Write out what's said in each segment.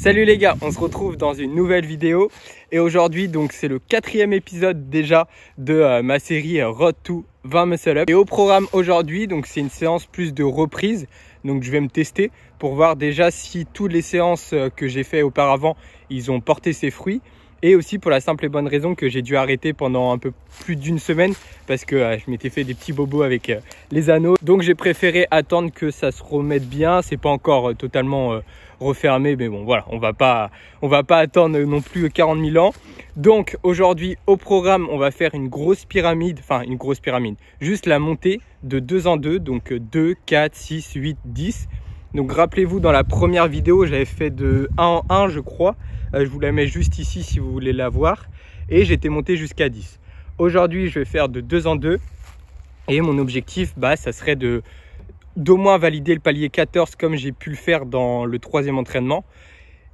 Salut les gars, on se retrouve dans une nouvelle vidéo et aujourd'hui donc c'est le 4e épisode déjà de ma série Road to 20 Muscle Up. Et au programme aujourd'hui donc c'est une séance plus de reprise, donc je vais me tester pour voir déjà si toutes les séances que j'ai fait auparavant ils ont porté ses fruits. Et aussi pour la simple et bonne raison que j'ai dû arrêter pendant un peu plus d'une semaine parce que je m'étais fait des petits bobos avec les anneaux. Donc j'ai préféré attendre que ça se remette bien. C'est pas encore totalement refermé, mais bon voilà, on va pas attendre non plus 40 000 ans. Donc aujourd'hui au programme, on va faire une grosse pyramide, juste la montée de 2 en 2, donc 2, 4, 6, 8, 10. Donc rappelez-vous, dans la première vidéo, j'avais fait de 1 en 1 je crois. Je vous la mets juste ici si vous voulez la voir. Et j'étais monté jusqu'à 10. Aujourd'hui, je vais faire de 2 en 2. Et mon objectif, ça serait d'au moins valider le palier 14 comme j'ai pu le faire dans le 3e entraînement.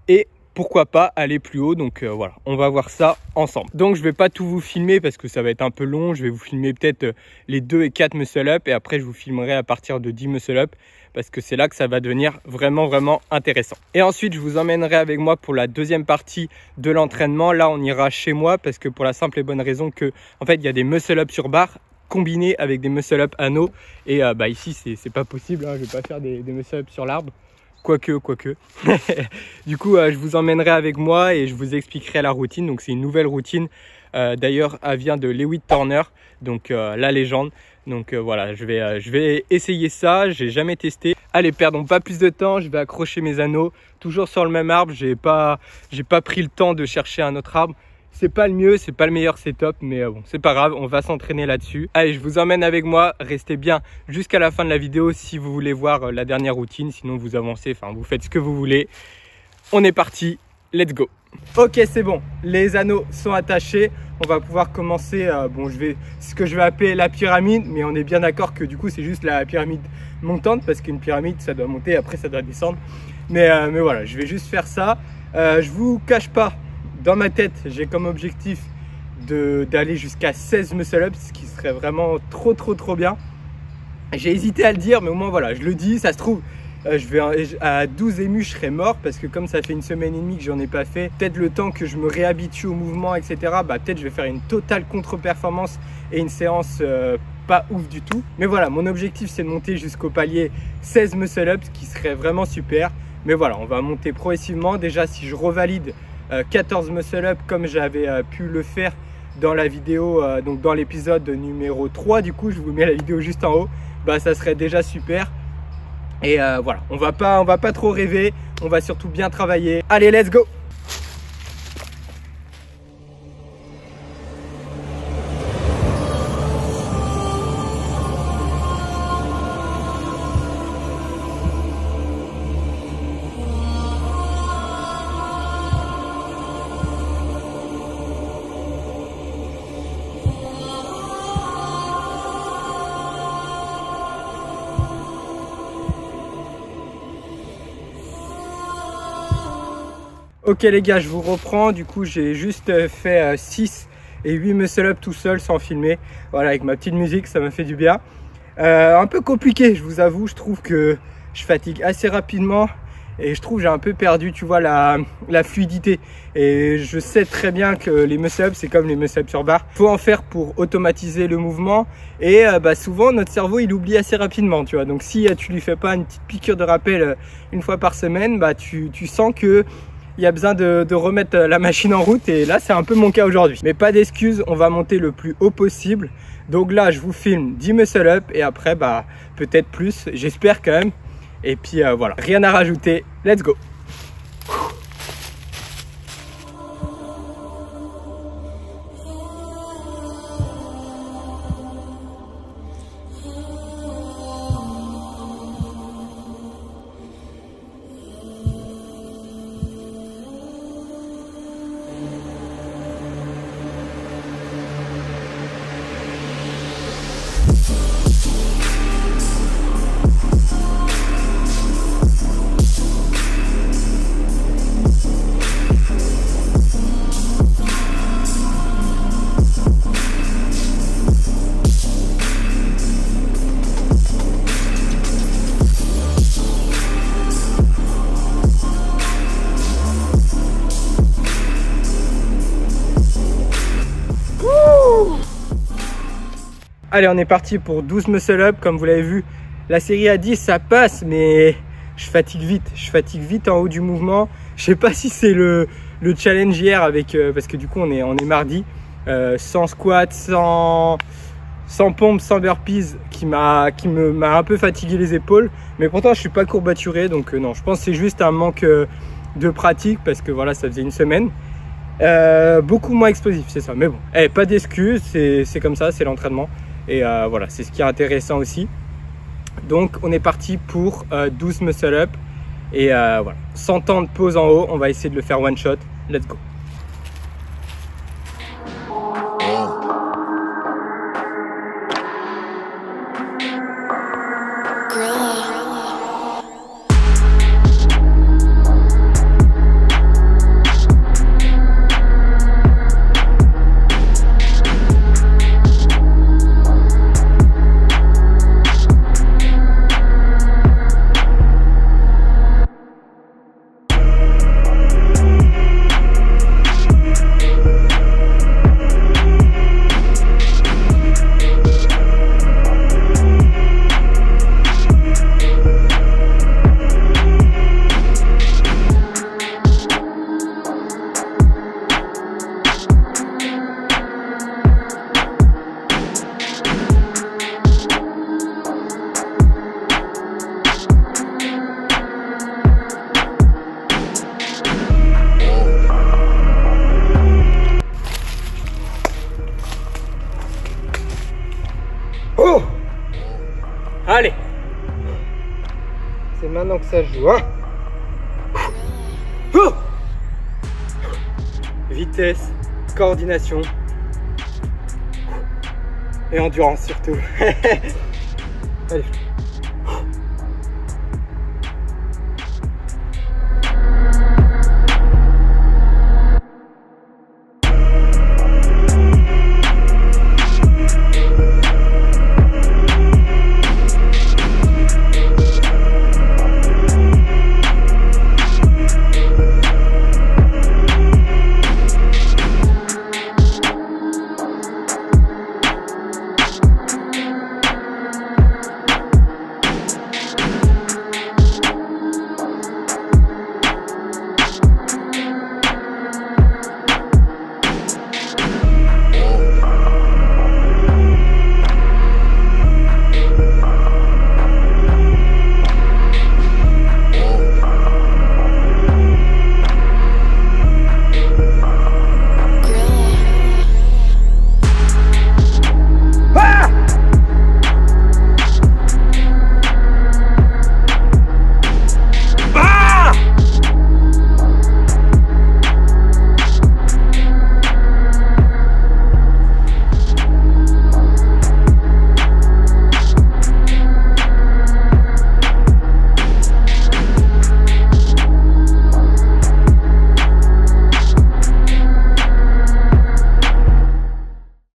Et pourquoi pas aller plus haut. Donc voilà, on va voir ça ensemble. Donc je ne vais pas tout vous filmer parce que ça va être un peu long. Je vais vous filmer peut-être les 2 et 4 muscle up. Et après, je vous filmerai à partir de 10 muscle up. Parce que c'est là que ça va devenir vraiment intéressant. Et ensuite, je vous emmènerai avec moi pour la deuxième partie de l'entraînement. Là, on ira chez moi parce que pour la simple et bonne raison que, en fait, il y a des muscle-up sur barre combinés avec des muscle-up anneaux. Et ici, c'est pas possible. Je vais pas faire des muscle-up sur l'arbre. Quoique. Du coup, je vous emmènerai avec moi et je vous expliquerai la routine. Donc, c'est une nouvelle routine. D'ailleurs, elle vient de Lewis Turner, donc la légende. Donc voilà, je vais essayer ça, j'ai jamais testé. Allez, perdons pas plus de temps, je vais accrocher mes anneaux toujours sur le même arbre. J'ai pas pris le temps de chercher un autre arbre. C'est pas le mieux, c'est pas le meilleur setup, mais bon, c'est pas grave, on va s'entraîner là-dessus. Allez, je vous emmène avec moi, restez bien jusqu'à la fin de la vidéo si vous voulez voir la dernière routine. Sinon vous avancez, vous faites ce que vous voulez. On est parti, let's go. Ok, c'est bon, les anneaux sont attachés. On va pouvoir commencer, ce que je vais appeler la pyramide, mais on est bien d'accord que du coup c'est juste la pyramide montante parce qu'une pyramide ça doit monter, après ça doit descendre. Mais voilà, je vais juste faire ça. Je vous cache pas, dans ma tête, j'ai comme objectif d'aller jusqu'à 16 muscle-ups, ce qui serait vraiment trop bien. J'ai hésité à le dire, mais au moins voilà, je le dis, ça se trouve. À 12 émus, je serai mort parce que comme ça fait une semaine et demie que j'en ai pas fait, peut-être le temps que je me réhabitue au mouvement, etc. Peut-être je vais faire une totale contre-performance et une séance pas ouf du tout. Mais voilà, mon objectif c'est de monter jusqu'au palier 16 muscle-ups, qui serait vraiment super. Mais voilà, on va monter progressivement. Déjà, si je revalide 14 muscle-ups comme j'avais pu le faire dans la vidéo, donc dans l'épisode numéro 3, du coup, je vous mets la vidéo juste en haut, ça serait déjà super. Et voilà, on va pas trop rêver, on va surtout bien travailler. Allez, let's go! Ok les gars, je vous reprends. Du coup, j'ai juste fait 6 et 8 muscle-up tout seul sans filmer. Voilà, avec ma petite musique, ça m'a fait du bien. Un peu compliqué, je vous avoue. Je trouve que je fatigue assez rapidement et je trouve que j'ai un peu perdu, tu vois, la fluidité. Et je sais très bien que les muscle-up, c'est comme les muscle-up sur barre. Il faut en faire pour automatiser le mouvement. Et souvent, notre cerveau, il oublie assez rapidement, tu vois. Donc, si tu lui fais pas une petite piqûre de rappel une fois par semaine, tu sens que il y a besoin de remettre la machine en route et là c'est un peu mon cas aujourd'hui. Mais pas d'excuses, on va monter le plus haut possible. Donc là je vous filme 10 muscle up et après peut-être plus, j'espère quand même. Et puis voilà, rien à rajouter, let's go. Allez, on est parti pour 12 muscle-up. Comme vous l'avez vu, la série à 10, ça passe, mais je fatigue vite. Je fatigue vite en haut du mouvement. Je sais pas si c'est le challenge hier avec parce que du coup, on est mardi. Sans squat, sans pompe, sans burpees, qui m'a un peu fatigué les épaules. Mais pourtant, je suis pas courbaturé. Donc non, je pense que c'est juste un manque de pratique parce que voilà, ça faisait une semaine. Beaucoup moins explosif, c'est ça. Mais bon, pas d'excuses, c'est comme ça, c'est l'entraînement. Et voilà, c'est ce qui est intéressant aussi. Donc on est parti pour 12 muscle-up. Et voilà, sans temps de pause en haut, on va essayer de le faire one shot. Let's go. Oh! Allez! C'est maintenant que ça se joue, hein? Oh! Vitesse, coordination et endurance surtout. Allez.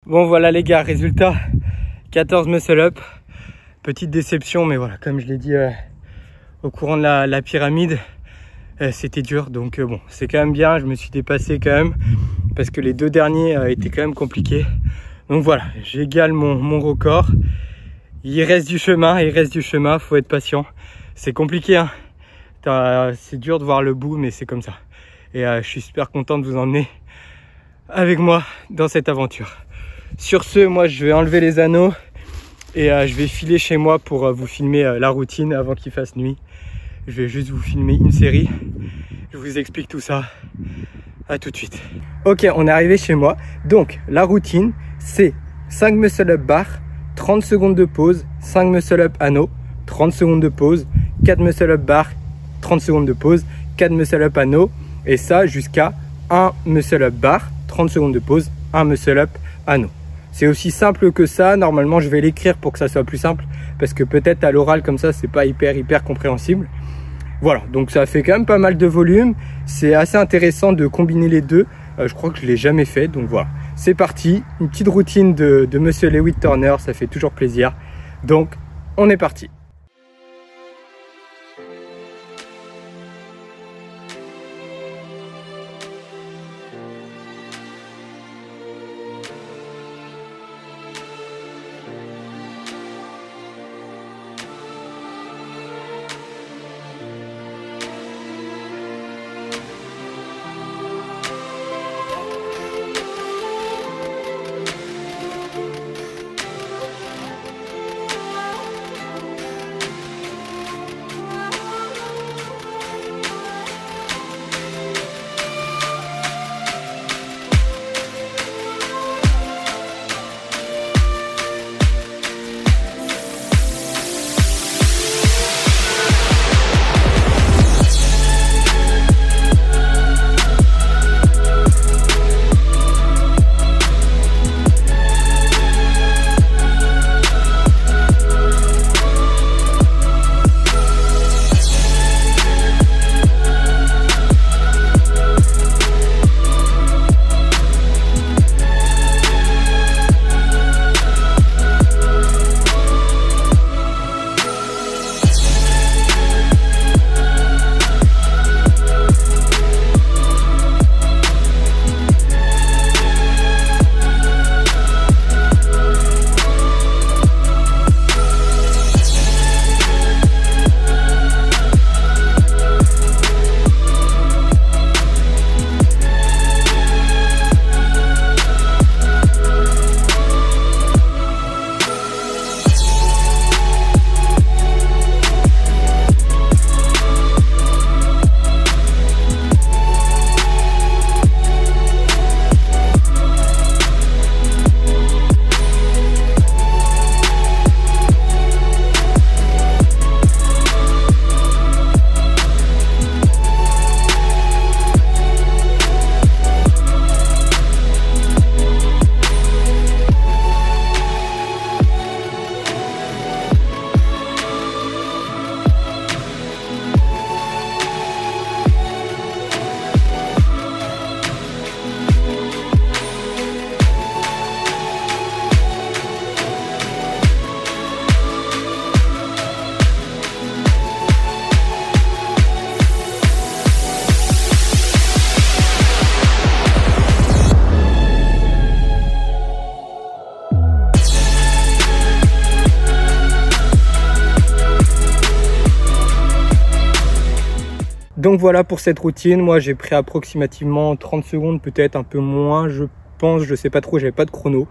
Bon voilà les gars, résultat 14 muscle-up. Petite déception, mais voilà, comme je l'ai dit au courant de la pyramide, c'était dur. Donc bon, c'est quand même bien, je me suis dépassé quand même, parce que les deux derniers étaient quand même compliqués. Donc voilà, j'égale mon record. Il reste du chemin, faut être patient. C'est compliqué, hein. C'est dur de voir le bout, mais c'est comme ça. Et je suis super content de vous emmener avec moi dans cette aventure. Sur ce, moi je vais enlever les anneaux et je vais filer chez moi pour vous filmer la routine avant qu'il fasse nuit. Je vais juste vous filmer une série. Je vous explique tout ça. À tout de suite. Ok, on est arrivé chez moi. Donc la routine, c'est 5 muscle-up bar, 30 secondes de pause, 5 muscle-up anneaux, 30 secondes de pause, 4 muscle-up bar, 30 secondes de pause, 4 muscle-up anneaux, et ça jusqu'à 1 muscle-up bar, 30 secondes de pause, 1 muscle-up anneau. C'est aussi simple que ça. Normalement, je vais l'écrire pour que ça soit plus simple, parce que peut-être à l'oral comme ça, c'est pas hyper compréhensible. Voilà, donc ça fait quand même pas mal de volume. C'est assez intéressant de combiner les deux. Je crois que je l'ai jamais fait, donc voilà. C'est parti, une petite routine de Monsieur Lewitt Turner, ça fait toujours plaisir. Donc, on est parti. Donc voilà pour cette routine. Moi j'ai pris approximativement 30 secondes, peut-être un peu moins, je pense, je sais pas trop, j'avais pas de chrono.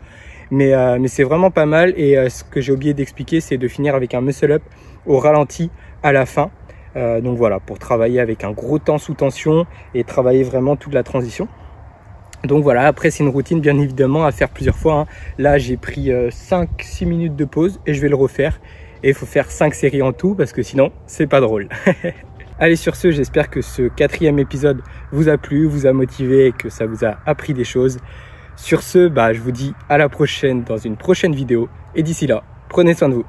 Mais c'est vraiment pas mal. Et ce que j'ai oublié d'expliquer, c'est de finir avec un muscle up au ralenti à la fin. Donc voilà, pour travailler avec un gros temps sous tension et travailler vraiment toute la transition. Donc voilà, après c'est une routine bien évidemment à faire plusieurs fois, hein. Là j'ai pris 5-6 minutes de pause et je vais le refaire. Et il faut faire 5 séries en tout parce que sinon c'est pas drôle. Allez, sur ce, j'espère que ce 4e épisode vous a plu, vous a motivé et que ça vous a appris des choses. Sur ce, je vous dis à la prochaine dans une prochaine vidéo. Et d'ici là, prenez soin de vous.